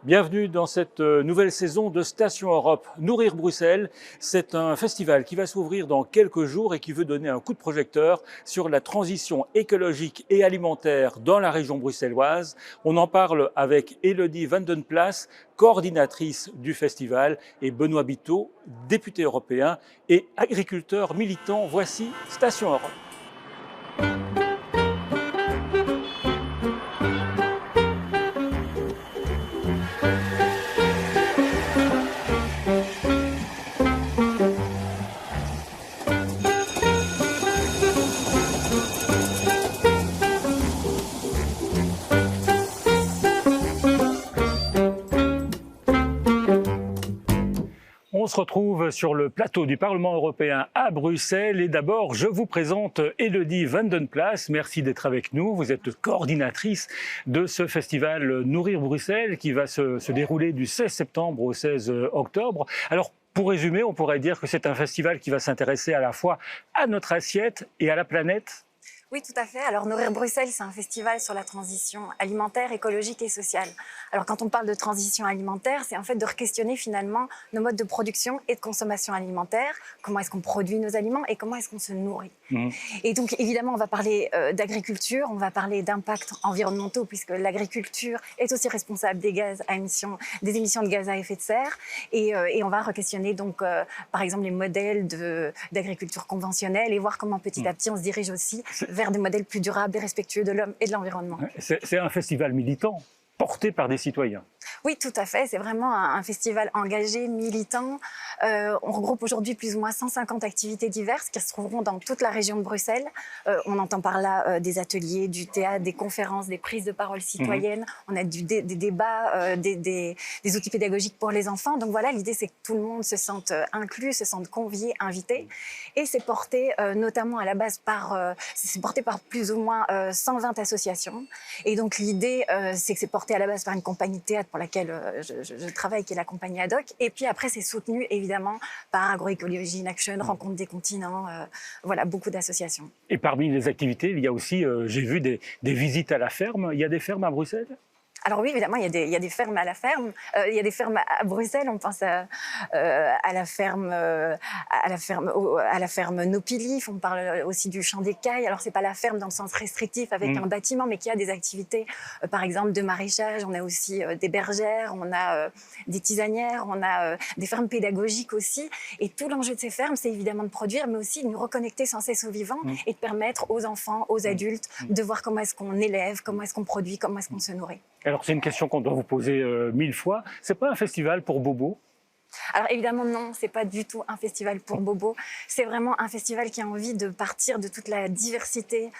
Bienvenue dans cette nouvelle saison de Station Europe. Nourrir Bruxelles, c'est un festival qui va s'ouvrir dans quelques jours et qui veut donner un coup de projecteur sur la transition écologique et alimentaire dans la région bruxelloise. On en parle avec Élodie Vandenplas, coordinatrice du festival, et Benoît Biteau, député européen et agriculteur militant. Voici Station Europe. On se retrouve sur le plateau du Parlement européen à Bruxelles et d'abord je vous présente Élodie Vandenplas. Merci d'être avec nous. Vous êtes coordinatrice de ce festival Nourrir Bruxelles qui va se dérouler du 16 septembre au 16 octobre. Alors pour résumer, on pourrait dire que c'est un festival qui va s'intéresser à la fois à notre assiette et à la planète. Oui, tout à fait. Alors, Nourrir Bruxelles, c'est un festival sur la transition alimentaire, écologique et sociale. Alors, quand on parle de transition alimentaire, c'est en fait de re-questionner finalement nos modes de production et de consommation alimentaire. Comment est-ce qu'on produit nos aliments et comment est-ce qu'on se nourrit. Et donc, évidemment, on va parler d'agriculture, on va parler d'impacts environnementaux puisque l'agriculture est aussi responsable des émissions de gaz à effet de serre. Et on va re-questionner donc, par exemple, les modèles d'agriculture conventionnelle et voir comment petit à petit on se dirige aussi vers des modèles plus durables et respectueux de l'homme et de l'environnement. C'est un festival militant porté par des citoyens. Oui, tout à fait. C'est vraiment un festival engagé, militant. On regroupe aujourd'hui plus ou moins 150 activités diverses qui se trouveront dans toute la région de Bruxelles. On entend par là des ateliers, du théâtre, des conférences, des prises de parole citoyennes. On a des débats, des outils pédagogiques pour les enfants. Donc voilà, l'idée c'est que tout le monde se sente inclus, se sente convié, invité. Et c'est porté notamment à la base c'est porté par plus ou moins 120 associations. Et donc l'idée c'est que c'est porté à la base par une compagnie de théâtre pour laquelle je travaille, qui est la compagnie Ad-Hoc. Et puis après, c'est soutenu évidemment par Agroécologie in Action, Rencontre des continents, voilà, beaucoup d'associations. Et parmi les activités, il y a aussi, j'ai vu des visites à la ferme. Il y a des fermes à Bruxelles ? Alors oui, évidemment, il y a des fermes à la ferme. Il y a des fermes à Bruxelles. On pense à la ferme Nopilif. On parle aussi du Champ des Cailles. Alors c'est pas la ferme dans le sens restrictif avec un bâtiment, mais qui a des activités, par exemple de maraîchage. On a aussi des bergères, on a des tisanières, on a des fermes pédagogiques aussi. Et tout l'enjeu de ces fermes, c'est évidemment de produire, mais aussi de nous reconnecter sans cesse au vivant et de permettre aux enfants, aux adultes, de voir comment est-ce qu'on élève, comment est-ce qu'on produit, comment est-ce qu'on se nourrit. Alors c'est une question qu'on doit vous poser 1000 fois. C'est pas un festival pour bobos ? Alors évidemment non, c'est pas du tout un festival pour bobos. C'est vraiment un festival qui a envie de partir de toute la diversité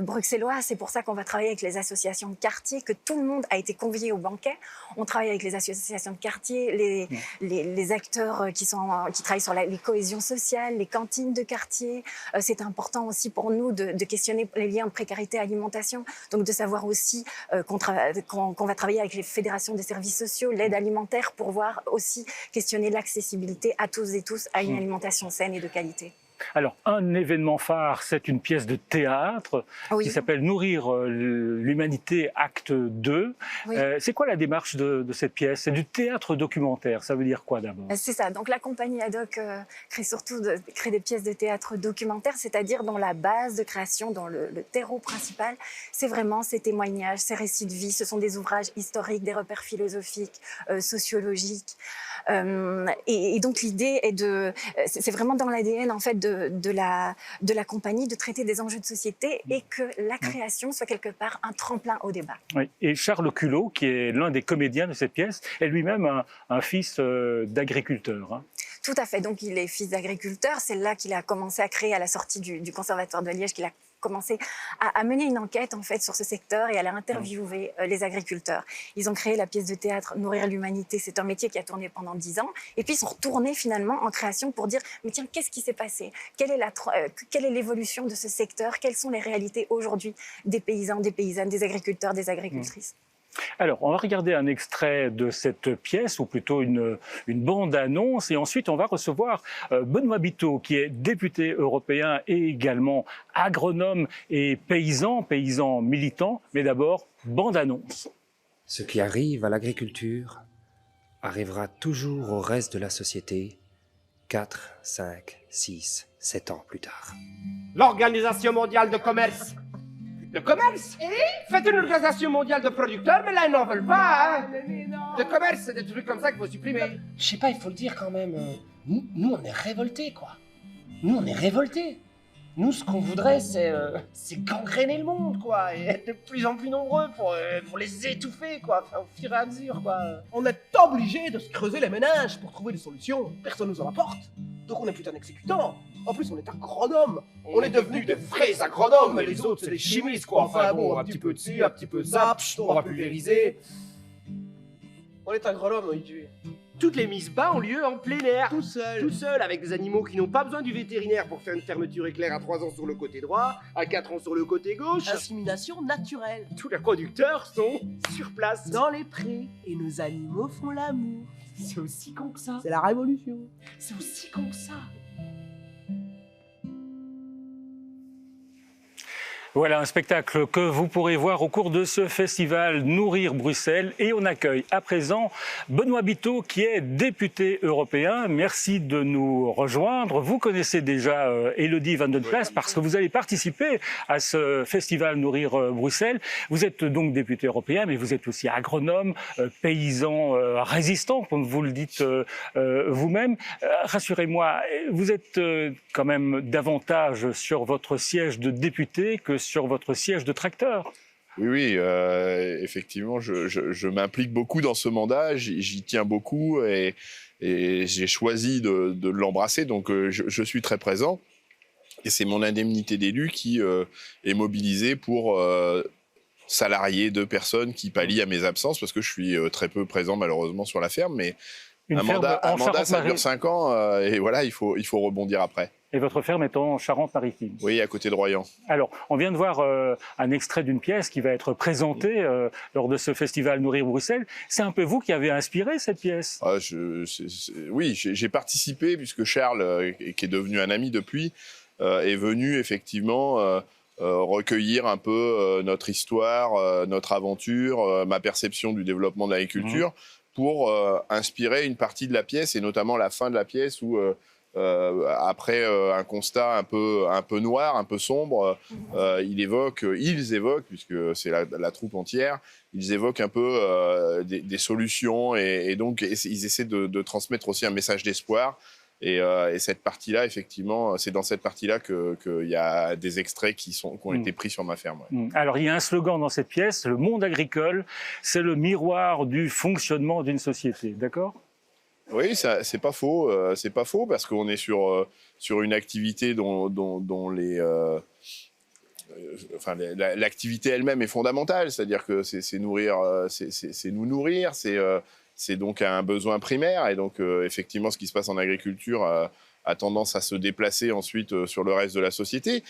bruxelloise. C'est pour ça qu'on va travailler avec les associations de quartier, que tout le monde a été convié au banquet. On travaille avec les associations de quartier, les acteurs qui travaillent sur les cohésions sociales, les cantines de quartier. C'est important aussi pour nous de questionner les liens de précarité alimentation. Donc de savoir aussi qu'on va travailler avec les fédérations des services sociaux, l'aide alimentaire, pour voir aussi questionner l'accessibilité à tous et tous à une alimentation saine et de qualité. Alors, un événement phare, c'est une pièce de théâtre qui s'appelle Nourrir l'humanité, acte 2. Oui. C'est quoi la démarche de cette pièce ? C'est du théâtre documentaire. Ça veut dire quoi d'abord ? C'est ça. Donc la compagnie Ad-Hoc crée des pièces de théâtre documentaire, c'est-à-dire dans la base de création, dans le terreau principal, c'est vraiment ces témoignages, ces récits de vie. Ce sont des ouvrages historiques, des repères philosophiques, sociologiques. Et donc l'idée est c'est vraiment dans l'ADN en fait de la compagnie de traiter des enjeux de société et que la création soit quelque part un tremplin au débat. Oui. Et Charles Culot, qui est l'un des comédiens de cette pièce, est lui-même un fils d'agriculteur. Hein. Tout à fait. Donc il est fils d'agriculteur. C'est là qu'il a commencé à créer, à la sortie du Conservatoire de Liège, qu'il a commencé à mener une enquête en fait sur ce secteur et à aller interviewer les agriculteurs. Ils ont créé la pièce de théâtre Nourrir l'humanité. C'est un métier qui a tourné pendant 10 ans. Et puis ils sont retournés finalement en création pour dire mais tiens, qu'est-ce qui s'est passé ? Quelle est l'évolution de ce secteur ? Quelles sont les réalités aujourd'hui des paysans, des paysannes, des agriculteurs, des agricultrices ? Alors, on va regarder un extrait de cette pièce, ou plutôt une bande-annonce, et ensuite on va recevoir Benoît Biteau, qui est député européen et également agronome et paysan militant. Mais d'abord, bande-annonce. Ce qui arrive à l'agriculture arrivera toujours au reste de la société 4, 5, 6, 7 ans plus tard. L'Organisation mondiale de commerce. Le commerce? Faites une organisation mondiale de producteurs, mais là, ils n'en veulent pas, hein. Le commerce, c'est des trucs comme ça qu'il faut supprimer. Je sais pas, il faut le dire quand même. Nous, on est révoltés, quoi. Nous, on est révoltés. Nous, ce qu'on voudrait, c'est gangréner le monde, quoi, et être de plus en plus nombreux pour les étouffer, quoi, enfin, au fur et à mesure, quoi. On est obligé de se creuser les méninges pour trouver des solutions. Personne nous en apporte. Donc on est plus un exécutant. En plus, on est agronome. On est devenus des vrais agronomes. Et les autres, c'est des chimistes, quoi. Enfin bon, un petit peu de ci, un petit peu de ça. On va pulvériser. On est agronome, on y tue. Toutes les mises bas ont lieu en plein air. Tout seul. Tout seul, avec des animaux qui n'ont pas besoin du vétérinaire pour faire une fermeture éclair à 3 ans sur le côté droit, à 4 ans sur le côté gauche. Insémination naturelle. Tous les producteurs sont sur place. Dans les prés. Et nos animaux font l'amour. C'est aussi con que ça. C'est la révolution. C'est aussi con que ça. Voilà un spectacle que vous pourrez voir au cours de ce festival Nourrir Bruxelles. Et on accueille à présent Benoît Biteau, qui est député européen. Merci de nous rejoindre. Vous connaissez déjà Élodie Van den Plas parce que vous allez participer à ce festival Nourrir Bruxelles. Vous êtes donc député européen, mais vous êtes aussi agronome, paysan résistant, comme vous le dites vous-même. Rassurez-moi, vous êtes quand même davantage sur votre siège de député que sur votre siège de tracteur. Oui, effectivement, je m'implique beaucoup dans ce mandat, j'y tiens beaucoup et j'ai choisi de l'embrasser, donc je suis très présent. Et c'est mon indemnité d'élu qui est mobilisée pour salarier 2 personnes qui pallient à mes absences, parce que je suis très peu présent malheureusement sur la ferme, mais un mandat ça dure 5 ans et voilà, il faut rebondir après. Et votre ferme est en Charente-Maritime. Oui, à côté de Royan. Alors, on vient de voir un extrait d'une pièce qui va être présentée lors de ce festival Nourrir Bruxelles. C'est un peu vous qui avez inspiré cette pièce? Oui, j'ai participé, puisque Charles, qui est devenu un ami depuis, est venu effectivement recueillir un peu notre histoire, notre aventure, ma perception du développement de l'agriculture, pour inspirer une partie de la pièce, et notamment la fin de la pièce où... après un constat un peu noir, un peu sombre, ils évoquent, puisque c'est la troupe entière, ils évoquent un peu des solutions et donc ils essaient de transmettre aussi un message d'espoir. Et cette partie-là, effectivement, c'est dans cette partie-là qu'il y a des extraits qui ont été pris sur ma ferme. Ouais. Alors, il y a un slogan dans cette pièce, le monde agricole, c'est le miroir du fonctionnement d'une société, d'accord ? Oui, c'est pas faux. C'est pas faux parce qu'on est sur une activité dont l'activité elle-même est fondamentale. C'est-à-dire que c'est nourrir, c'est nous nourrir. C'est donc un besoin primaire. Et donc effectivement, ce qui se passe en agriculture a tendance à se déplacer ensuite sur le reste de la société.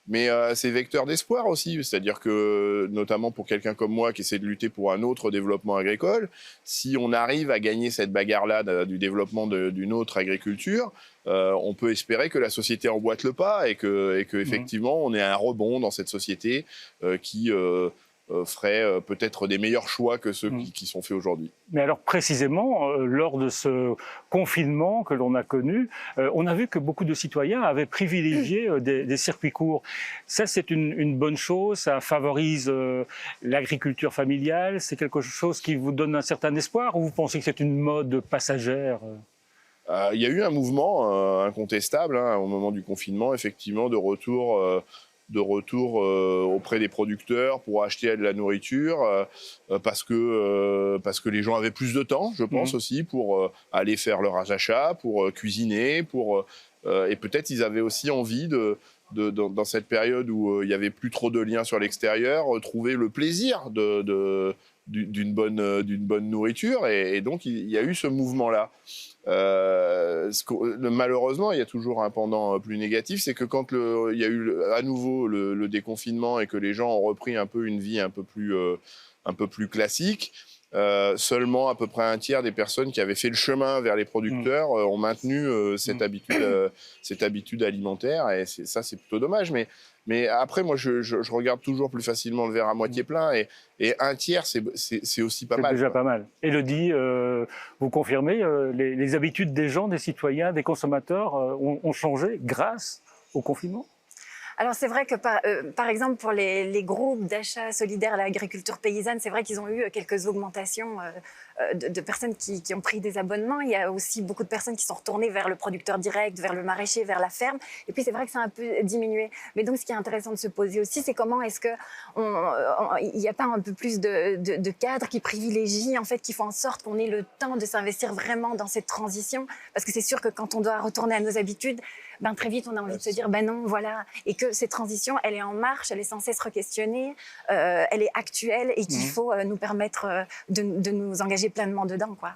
Mais c'est vecteur d'espoir aussi, c'est-à-dire que, notamment pour quelqu'un comme moi qui essaie de lutter pour un autre développement agricole, si on arrive à gagner cette bagarre-là du développement d'une autre agriculture, on peut espérer que la société emboîte le pas et que effectivement, on ait un rebond dans cette société qui ferait peut-être des meilleurs choix que ceux qui sont faits aujourd'hui. Mais alors précisément, lors de ce confinement que l'on a connu, on a vu que beaucoup de citoyens avaient privilégié des circuits courts. Ça, c'est une bonne chose, ça favorise l'agriculture familiale, c'est quelque chose qui vous donne un certain espoir, ou vous pensez que c'est une mode passagère ? Il y a eu un mouvement incontestable au moment du confinement, effectivement, de retour auprès des producteurs pour acheter de la nourriture parce que les gens avaient plus de temps, je pense aussi, pour aller faire leur achat, pour cuisiner, et peut-être ils avaient aussi envie dans cette période où il y avait plus trop de liens sur l'extérieur, retrouver le plaisir d'une bonne nourriture, et donc il y a eu ce mouvement-là. Malheureusement, il y a toujours un pendant plus négatif, c'est que quand il y a eu à nouveau le déconfinement et que les gens ont repris un peu une vie un peu plus classique, seulement à peu près un tiers des personnes qui avaient fait le chemin vers les producteurs ont maintenu cette habitude alimentaire, et ça c'est plutôt dommage. Mais Mais après, moi, je regarde toujours plus facilement le verre à moitié plein, et un tiers, c'est aussi pas mal. C'est déjà quoi. pas mal. Élodie, vous confirmez, les habitudes des gens, des citoyens, des consommateurs ont changé grâce au confinement? Alors c'est vrai que par exemple pour les groupes d'achat solidaires à l'agriculture paysanne, c'est vrai qu'ils ont eu quelques augmentations de personnes qui ont pris des abonnements. Il y a aussi beaucoup de personnes qui sont retournées vers le producteur direct, vers le maraîcher, vers la ferme. Et puis c'est vrai que ça a un peu diminué. Mais donc ce qui est intéressant de se poser aussi, c'est comment est-ce que il n'y a pas un peu plus de cadres qui privilégient, en fait, qui font en sorte qu'on ait le temps de s'investir vraiment dans cette transition. Parce que c'est sûr que quand on doit retourner à nos habitudes, ben, très vite on a envie de se dire ben non, voilà, et que cette transition elle est en marche, elle est sans cesse re-questionnée, elle est actuelle et qu'il faut nous permettre de nous engager pleinement dedans, quoi.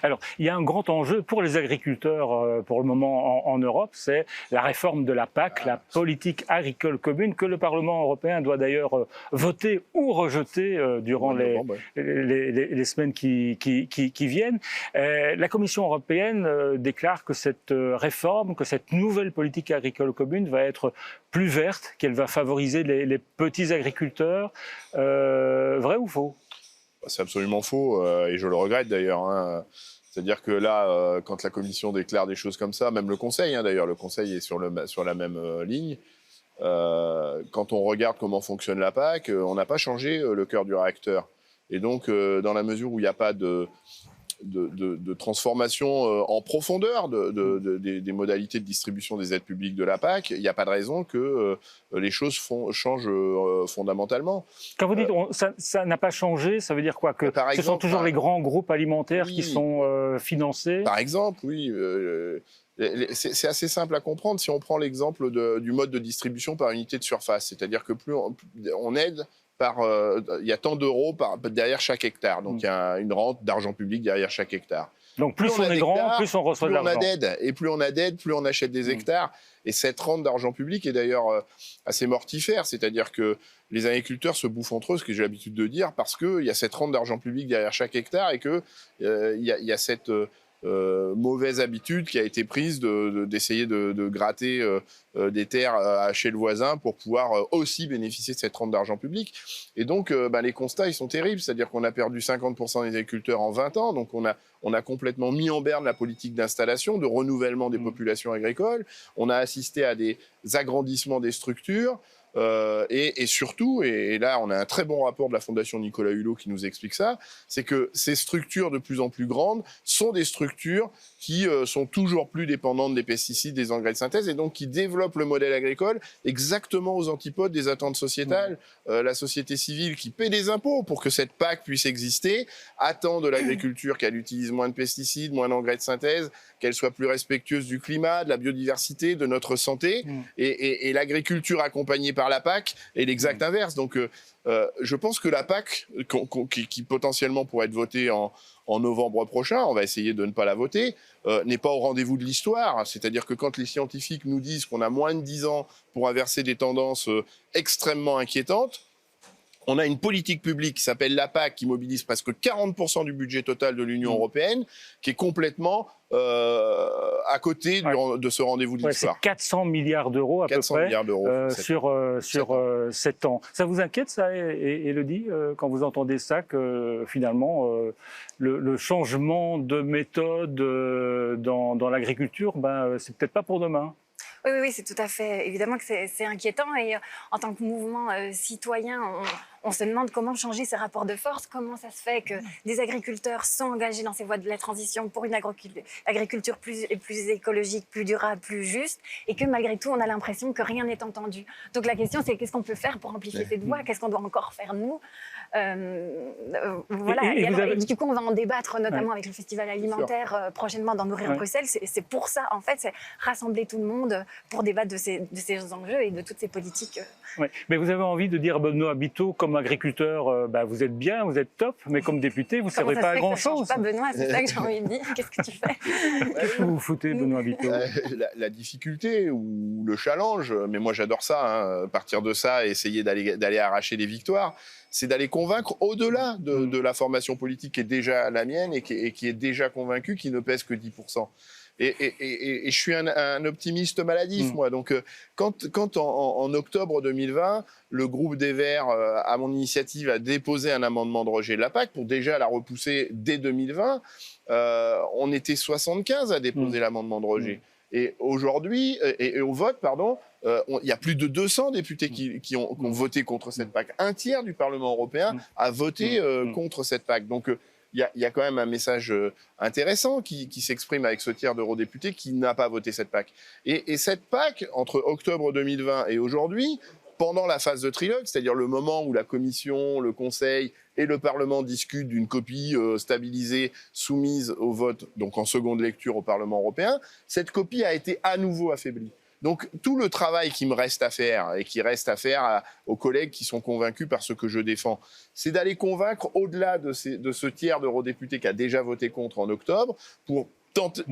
Alors, il y a un grand enjeu pour les agriculteurs pour le moment en Europe, c'est la réforme de la PAC, la politique agricole commune, que le Parlement européen doit d'ailleurs voter ou rejeter durant les semaines qui viennent. La Commission européenne déclare que cette réforme, que cette nouvelle politique agricole commune va être plus verte, qu'elle va favoriser les petits agriculteurs. Vrai ou faux? C'est absolument faux, et je le regrette d'ailleurs. Hein. C'est-à-dire que là, quand la Commission déclare des choses comme ça, même le Conseil, hein, d'ailleurs, le Conseil est sur la même ligne. Quand on regarde comment fonctionne la PAC, on n'a pas changé le cœur du réacteur. Et donc, dans la mesure où il n'y a pas de transformation en profondeur des modalités de distribution des aides publiques de la PAC, il n'y a pas de raison que les choses changent fondamentalement. Quand vous dites ça n'a pas changé, ça veut dire quoi? Que ce sont toujours les grands groupes alimentaires qui sont financés? Par exemple, oui. C'est assez simple à comprendre si on prend l'exemple du mode de distribution par unité de surface. C'est-à-dire que plus on aide, il y a tant d'euros derrière chaque hectare. Donc il y a une rente d'argent public derrière chaque hectare. Donc plus on est grand, plus on reçoit de l'argent. Et plus on a d'aide, plus on achète des hectares. Et cette rente d'argent public est d'ailleurs assez mortifère. C'est-à-dire que les agriculteurs se bouffent entre eux, ce que j'ai l'habitude de dire, parce qu'il y a cette rente d'argent public derrière chaque hectare et qu'il y a cette mauvaise habitude qui a été prise d'essayer de gratter des terres chez le voisin pour pouvoir aussi bénéficier de cette rente d'argent public. Et donc, les constats, ils sont terribles. C'est-à-dire qu'on a perdu 50% des agriculteurs en 20 ans. Donc, on a complètement mis en berne la politique d'installation, de renouvellement des populations agricoles. On a assisté à des agrandissements des structures. Et surtout, et là on a un très bon rapport de la Fondation Nicolas Hulot qui nous explique ça, c'est que ces structures de plus en plus grandes sont des structures qui sont toujours plus dépendantes des pesticides, des engrais de synthèse, et donc qui développent le modèle agricole exactement aux antipodes des attentes sociétales. La société civile qui paie des impôts pour que cette PAC puisse exister attend de l'agriculture qu'elle utilise moins de pesticides, moins d'engrais de synthèse, qu'elle soit plus respectueuse du climat, de la biodiversité, de notre santé, et l'agriculture accompagnée par la PAC est l'exact inverse. Donc je pense que la PAC, qui potentiellement pourrait être votée en novembre prochain, on va essayer de ne pas la voter, n'est pas au rendez-vous de l'histoire. C'est-à-dire que quand les scientifiques nous disent qu'on a moins de 10 ans pour inverser des tendances extrêmement inquiétantes, on a une politique publique qui s'appelle la PAC, qui mobilise presque 40% du budget total de l'Union européenne, qui est complètement à côté de ce rendez-vous de l'histoire. C'est 400 milliards d'euros à peu près sur 7 ans. Ça vous inquiète, ça, Élodie, quand vous entendez ça, que finalement, le changement de méthode dans l'agriculture, c'est peut-être pas pour demain? Oui, c'est tout à fait. Évidemment que c'est inquiétant et en tant que mouvement citoyen, on se demande comment changer ces rapports de force, comment ça se fait que des agriculteurs sont engagés dans ces voies de la transition pour une agriculture plus écologique, plus durable, plus juste, et que malgré tout, on a l'impression que rien n'est entendu. Donc la question, c'est qu'est-ce qu'on peut faire pour amplifier cette voix? Qu'est-ce qu'on doit encore faire, nous? Voilà. Du coup, on va en débattre, notamment avec le festival alimentaire prochainement dans Nourrir Bruxelles. C'est pour ça, en fait, c'est rassembler tout le monde pour débattre de ces enjeux et de toutes ces politiques. Mais vous avez envie de dire, Benoît Biteau, comme agriculteur, vous êtes bien, vous êtes top, mais comme député, vous ne servez pas à grand-chose. Pas Benoît, c'est ça que j'ai envie de dire. Qu'est-ce que tu fais? Qu'est-ce que vous foutez, Benoît Biteau? La difficulté ou le challenge, mais moi j'adore ça, partir de ça et essayer d'aller arracher des victoires, c'est d'aller convaincre au-delà de la formation politique qui est déjà la mienne et qui est déjà convaincue, qui ne pèse que 10%. Et je suis un optimiste maladif, moi. Donc, quand en octobre 2020, le groupe des Verts, à mon initiative, a déposé un amendement de rejet de la PAC pour déjà la repousser dès 2020, on était 75 à déposer l'amendement de rejet. Et aujourd'hui, et au vote, pardon, il y a plus de 200 députés qui ont voté contre cette PAC. Un tiers du Parlement européen a voté contre cette PAC. Donc, il y a quand même un message intéressant qui s'exprime avec ce tiers d'eurodéputés qui n'a pas voté cette PAC. Et cette PAC, entre octobre 2020 et aujourd'hui, pendant la phase de trilogue, c'est-à-dire le moment où la Commission, le Conseil et le Parlement discutent d'une copie stabilisée soumise au vote, donc en seconde lecture au Parlement européen, cette copie a été à nouveau affaiblie. Donc tout le travail qui me reste à faire et qui reste à faire aux collègues qui sont convaincus par ce que je défends, c'est d'aller convaincre au-delà de ce tiers d'eurodéputés qui a déjà voté contre en octobre pour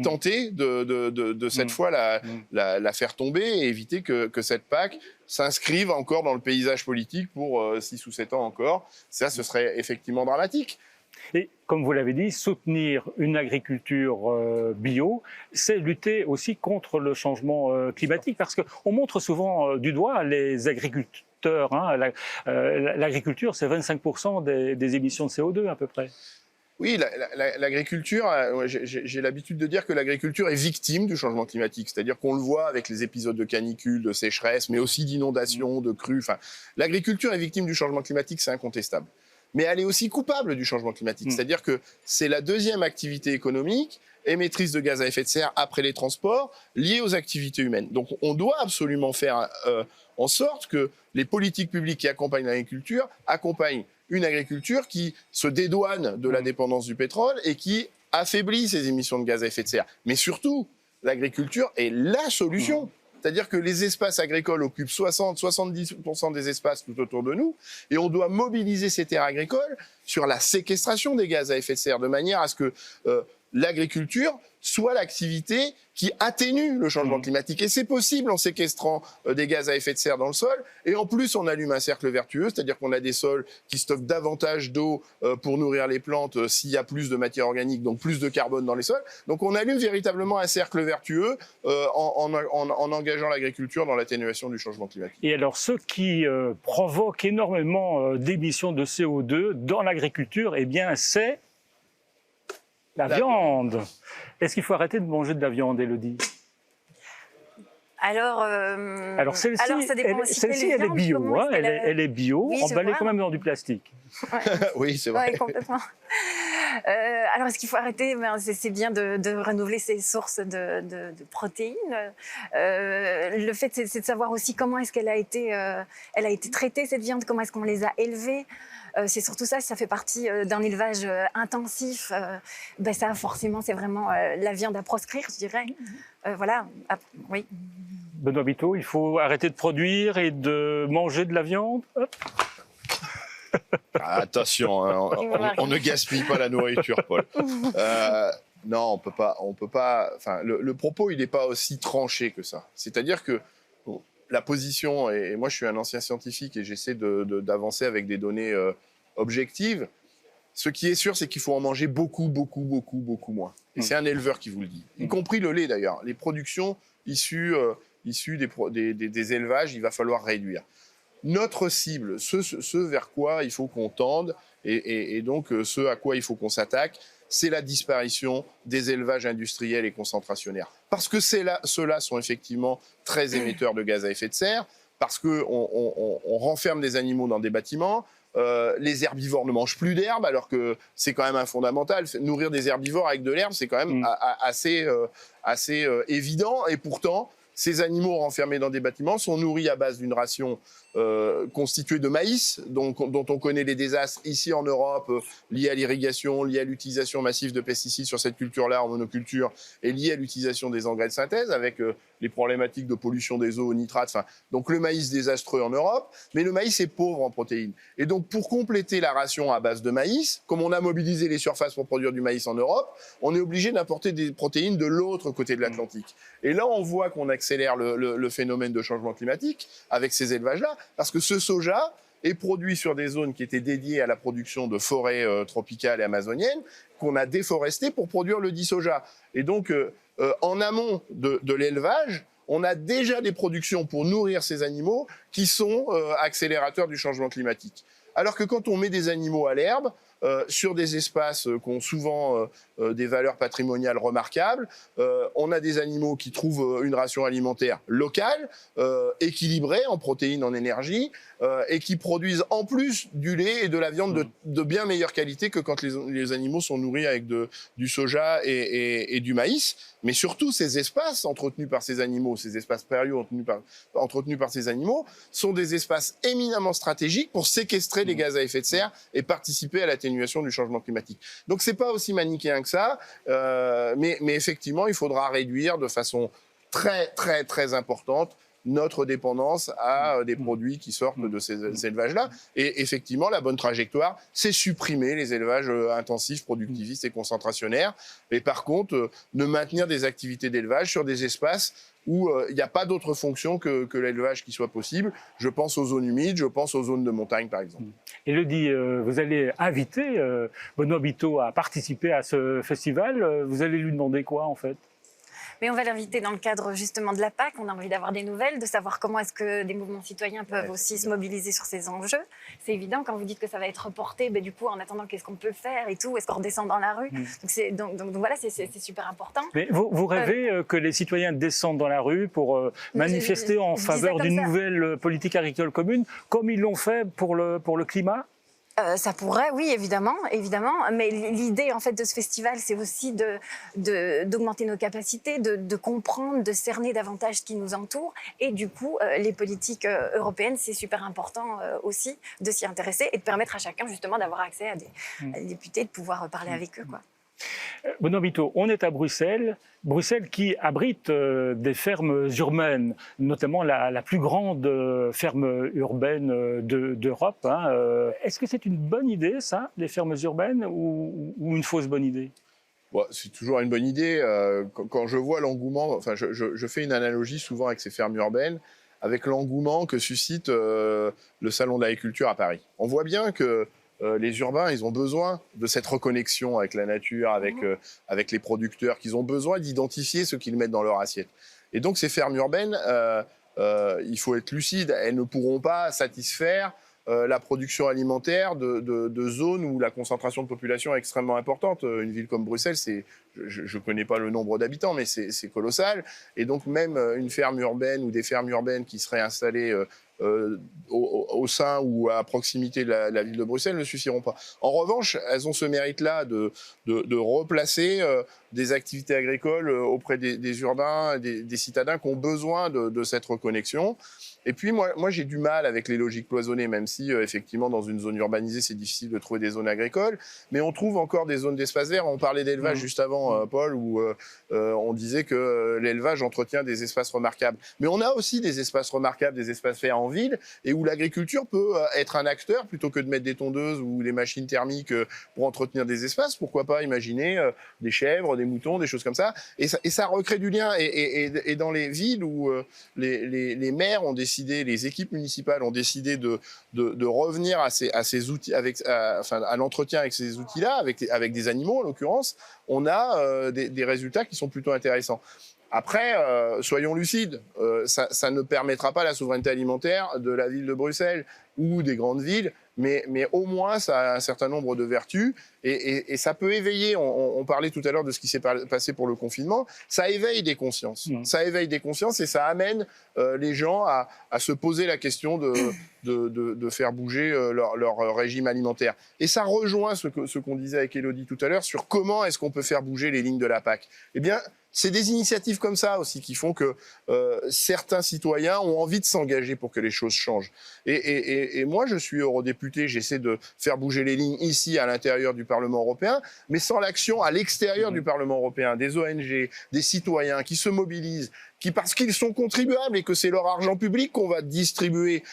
tenter de cette fois la faire tomber et éviter que cette PAC s'inscrive encore dans le paysage politique pour 6 ou 7 ans encore. Ça, ce serait effectivement dramatique. Et comme vous l'avez dit, soutenir une agriculture bio, c'est lutter aussi contre le changement climatique, parce qu'on montre souvent du doigt les agriculteurs. L'agriculture, c'est 25% des émissions de CO2 à peu près. Oui, l'agriculture, j'ai l'habitude de dire que l'agriculture est victime du changement climatique. C'est-à-dire qu'on le voit avec les épisodes de canicule, de sécheresse, mais aussi d'inondations, de crues. Enfin, l'agriculture est victime du changement climatique, c'est incontestable. Mais elle est aussi coupable du changement climatique. C'est-à-dire que c'est la deuxième activité économique émettrice de gaz à effet de serre après les transports liée aux activités humaines. Donc on doit absolument faire en sorte que les politiques publiques qui accompagnent l'agriculture accompagnent une agriculture qui se dédouane de la dépendance du pétrole et qui affaiblit ses émissions de gaz à effet de serre. Mais surtout, l'agriculture est la solution. C'est-à-dire que les espaces agricoles occupent 60-70% des espaces tout autour de nous et on doit mobiliser ces terres agricoles sur la séquestration des gaz à effet de serre de manière à ce que l'agriculture soit l'activité qui atténue le changement climatique. Et c'est possible en séquestrant des gaz à effet de serre dans le sol. Et en plus, on allume un cercle vertueux, c'est-à-dire qu'on a des sols qui stockent davantage d'eau pour nourrir les plantes s'il y a plus de matière organique, donc plus de carbone dans les sols. Donc on allume véritablement un cercle vertueux en engageant l'agriculture dans l'atténuation du changement climatique. Et alors, ce qui provoque énormément d'émissions de CO2 dans l'agriculture, eh bien, c'est la viande. Est-ce qu'il faut arrêter de manger de la viande, Élodie? Alors celle-ci, ça dépend aussi celle-ci elle est bio, hein, elle est bio, oui, emballée quand même dans du plastique. Ouais. Oui, c'est vrai. Ouais, complètement. Alors, est-ce qu'il faut arrêter? C'est bien de renouveler ses sources de protéines. Le fait, c'est de savoir aussi comment est-ce qu'elle a été traitée, cette viande, comment est-ce qu'on les a élevées. C'est surtout ça, si ça fait partie d'un élevage intensif, ça forcément, c'est vraiment la viande à proscrire, je dirais. Voilà, oui. Benoît Biteau, il faut arrêter de produire et de manger de la viande. Hop. Attention, hein, on ne gaspille pas la nourriture, Paul. Non, on peut pas. Enfin, le propos, il n'est pas aussi tranché que ça. C'est-à-dire que la position, et moi, je suis un ancien scientifique et j'essaie d'avancer avec des données objectives. Ce qui est sûr, c'est qu'il faut en manger beaucoup moins. Et c'est un éleveur qui vous le dit, y compris le lait d'ailleurs. Les productions issues des élevages, il va falloir réduire. Notre cible, ce vers quoi il faut qu'on tende et donc ce à quoi il faut qu'on s'attaque, c'est la disparition des élevages industriels et concentrationnaires. Parce que ceux-là sont effectivement très émetteurs de gaz à effet de serre, parce qu'on renferme des animaux dans des bâtiments. Les herbivores ne mangent plus d'herbe, alors que c'est quand même un fondamental. Nourrir des herbivores avec de l'herbe, c'est quand même assez évident. Et pourtant, ces animaux renfermés dans des bâtiments sont nourris à base d'une ration constituée de maïs, dont on connaît les désastres ici en Europe, liés à l'irrigation, liés à l'utilisation massive de pesticides sur cette culture-là en monoculture, et liés à l'utilisation des engrais de synthèse, avec les problématiques de pollution des eaux, nitrates. Donc le maïs désastreux en Europe, mais le maïs est pauvre en protéines. Et donc pour compléter la ration à base de maïs, comme on a mobilisé les surfaces pour produire du maïs en Europe, on est obligé d'importer des protéines de l'autre côté de l'Atlantique. Et là, on voit qu'on accélère le phénomène de changement climatique avec ces élevages-là, parce que ce soja est produit sur des zones qui étaient dédiées à la production de forêts tropicales et amazoniennes, qu'on a déforestées pour produire le dit soja. Et donc, en amont de l'élevage, on a déjà des productions pour nourrir ces animaux qui sont accélérateurs du changement climatique. Alors que quand on met des animaux à l'herbe, sur des espaces qui ont souvent des valeurs patrimoniales remarquables, on a des animaux qui trouvent une ration alimentaire locale, équilibrée en protéines, en énergie, et qui produisent en plus du lait et de la viande de bien meilleure qualité que quand les animaux sont nourris avec du soja et du maïs. Mais surtout, ces espaces entretenus par ces animaux, ces espaces prairiaux entretenus par ces animaux, sont des espaces éminemment stratégiques pour séquestrer les gaz à effet de serre et participer à l'atténuation du changement climatique. Donc, c'est pas aussi manichéen que ça, mais effectivement, il faudra réduire de façon très, très, très importante notre dépendance à des produits qui sortent de ces élevages-là. Et effectivement, la bonne trajectoire, c'est supprimer les élevages intensifs, productivistes et concentrationnaires. Et par contre, ne maintenir des activités d'élevage sur des espaces où il n'y a pas d'autre fonction que l'élevage qui soit possible. Je pense aux zones humides, je pense aux zones de montagne, par exemple. Élodie, vous allez inviter Benoît Biteau à participer à ce festival. Vous allez lui demander quoi, en fait ? Mais on va l'inviter dans le cadre justement de la PAC. On a envie d'avoir des nouvelles, de savoir comment est-ce que des mouvements citoyens peuvent aussi se mobiliser sur ces enjeux. C'est évident, quand vous dites que ça va être reporté, du coup, en attendant, qu'est-ce qu'on peut faire et tout, est-ce qu'on redescend dans la rue? Donc voilà, c'est super important. Mais vous rêvez que les citoyens descendent dans la rue pour manifester en faveur d'une nouvelle politique agricole commune, comme ils l'ont fait pour le climat? Ça pourrait, oui, évidemment. Mais l'idée, en fait, de ce festival, c'est aussi d'augmenter nos capacités, de comprendre, de cerner davantage ce qui nous entoure. Et du coup, les politiques européennes, c'est super important aussi de s'y intéresser et de permettre à chacun, justement, d'avoir accès à des députés, de pouvoir parler avec eux, quoi. Benoît Biteau, on est à Bruxelles. Bruxelles qui abrite des fermes urbaines, notamment la plus grande ferme urbaine d'Europe. Est-ce que c'est une bonne idée, ça, les fermes urbaines, ou une fausse bonne idée? Bon, c'est toujours une bonne idée. Quand je vois l'engouement, enfin, je fais une analogie souvent avec ces fermes urbaines, avec l'engouement que suscite le Salon de l'agriculture à Paris. On voit bien que les urbains, ils ont besoin de cette reconnexion avec la nature, avec les producteurs, qu'ils ont besoin d'identifier ce qu'ils mettent dans leur assiette. Et donc, ces fermes urbaines, il faut être lucide, elles ne pourront pas satisfaire la production alimentaire de zones où la concentration de population est extrêmement importante. Une ville comme Bruxelles, je ne connais pas le nombre d'habitants, mais c'est colossal. Et donc, même une ferme urbaine ou des fermes urbaines qui seraient installées au sein ou à proximité de la ville de Bruxelles ne suffiront pas. En revanche, elles ont ce mérite-là de replacer des activités agricoles auprès des urbains, des citadins qui ont besoin de cette reconnexion. Et puis moi j'ai du mal avec les logiques cloisonnées, même si effectivement dans une zone urbanisée c'est difficile de trouver des zones agricoles, mais on trouve encore des zones d'espace vert. On parlait d'élevage juste avant, Paul, où on disait que l'élevage entretient des espaces remarquables. Mais on a aussi des espaces remarquables, des espaces verts en ville, et où l'agriculture peut être un acteur plutôt que de mettre des tondeuses ou des machines thermiques pour entretenir des espaces. Pourquoi pas imaginer des chèvres, des moutons, des choses comme ça, et ça recrée du lien. Et dans les villes où les maires ont décidé, les équipes municipales ont décidé de revenir à ces outils, à l'entretien avec ces outils-là, avec des animaux en l'occurrence, on a des résultats qui sont plutôt intéressants. Après, soyons lucides, ça ne permettra pas la souveraineté alimentaire de la ville de Bruxelles ou des grandes villes, mais au moins ça a un certain nombre de vertus et ça peut éveiller, on parlait tout à l'heure de ce qui s'est passé pour le confinement, ça éveille des consciences. Ça éveille des consciences et ça amène les gens à se poser la question de faire bouger leur régime alimentaire. Et ça rejoint ce qu'on disait avec Élodie tout à l'heure sur comment est-ce qu'on peut faire bouger les lignes de la PAC. Eh bien, c'est des initiatives comme ça aussi qui font que certains citoyens ont envie de s'engager pour que les choses changent. Et moi, je suis eurodéputé, j'essaie de faire bouger les lignes ici à l'intérieur du Parlement européen, mais sans l'action à l'extérieur du Parlement européen, des ONG, des citoyens qui se mobilisent, qui, parce qu'ils sont contribuables et que c'est leur argent public qu'on va distribuer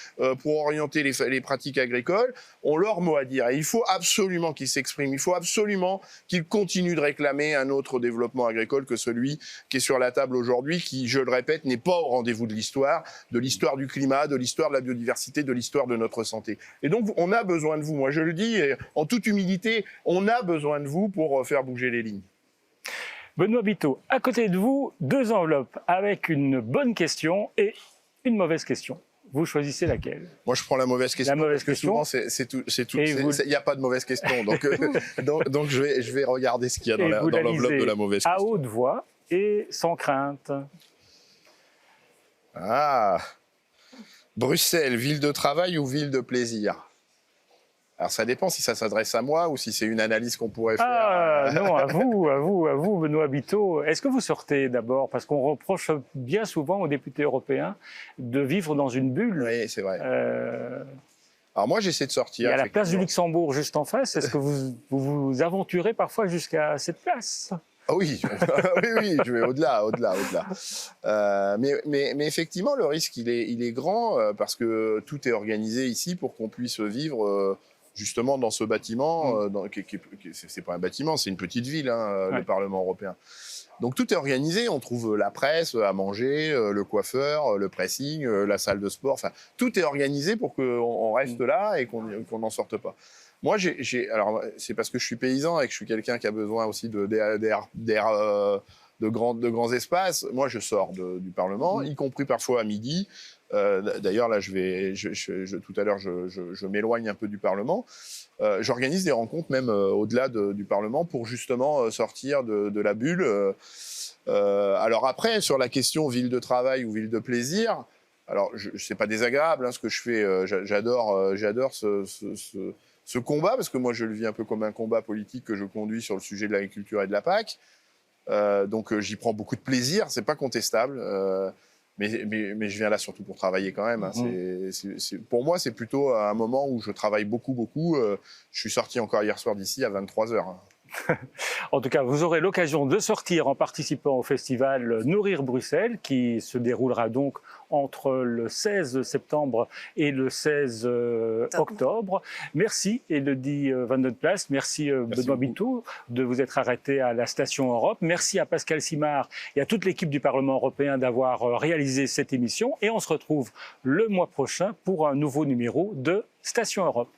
pour orienter les pratiques agricoles, ont leur mot à dire. Et il faut absolument qu'ils s'expriment, il faut absolument qu'ils continuent de réclamer un autre développement agricole que celui qui est sur la table aujourd'hui, qui, je le répète, n'est pas au rendez-vous de l'histoire du climat, de l'histoire de la biodiversité, de l'histoire de notre santé. Et donc, on a besoin de vous. Moi, je le dis en toute humilité, on a besoin de vous pour faire bouger les lignes. Benoît Biteau, à côté de vous, 2 enveloppes avec une bonne question et une mauvaise question. Vous choisissez laquelle? Moi, je prends la mauvaise question. La mauvaise parce que question. souvent, c'est tout. Et Il n'y a pas de mauvaise question. Donc, donc je vais regarder ce qu'il y a Et vous dans la l'enveloppe lisez de la mauvaise à question. haute voix et sans crainte. Ah, Bruxelles, ville de travail ou ville de plaisir? Alors, ça dépend si ça s'adresse à moi ou si c'est une analyse qu'on pourrait faire. Ah non, à vous, Benoît Biteau. Est-ce que vous sortez d'abord? Parce qu'on reproche bien souvent aux députés européens de vivre dans une bulle. Oui, c'est vrai. Euh, Alors, moi, j'essaie de sortir. Il y a la place du effectivement. Luxembourg juste en face. Est-ce que vous aventurez parfois jusqu'à cette place? Ah oui, oui, je vais au-delà. Mais effectivement, le risque, il est grand parce que tout est organisé ici pour qu'on puisse vivre justement dans ce bâtiment. C'est pas un bâtiment, c'est une petite ville, hein, Ouais. le Parlement européen. Donc tout est organisé, on trouve la presse, à manger, le coiffeur, le pressing, la salle de sport. Enfin, tout est organisé pour qu'on reste là et qu'on n'en sorte pas. Moi, alors, c'est parce que je suis paysan et que je suis quelqu'un qui a besoin aussi d'air, de grands espaces. Moi, je sors du Parlement, y compris parfois à midi. D'ailleurs, là, tout à l'heure, je m'éloigne un peu du Parlement. J'organise des rencontres même au-delà du Parlement pour justement sortir de la bulle. Alors après, sur la question ville de travail ou ville de plaisir, alors c'est pas désagréable hein, ce que je fais. J'adore ce combat parce que moi je le vis un peu comme un combat politique que je conduis sur le sujet de l'agriculture et de la PAC. Donc j'y prends beaucoup de plaisir, c'est pas contestable. Mais je viens là surtout pour travailler quand même. Hein. Pour moi, c'est plutôt un moment où je travaille beaucoup. Je suis sorti encore hier soir d'ici à 23h. Hein. En tout cas, vous aurez l'occasion de sortir en participant au festival Nourrir Bruxelles, qui se déroulera donc entre le 16 septembre et le 16 octobre. Merci Élodie Van den Plas, merci Benoît Biteau de vous être arrêté à la Station Europe. Merci à Pascal Simard et à toute l'équipe du Parlement européen d'avoir réalisé cette émission. Et on se retrouve le mois prochain pour un nouveau numéro de Station Europe.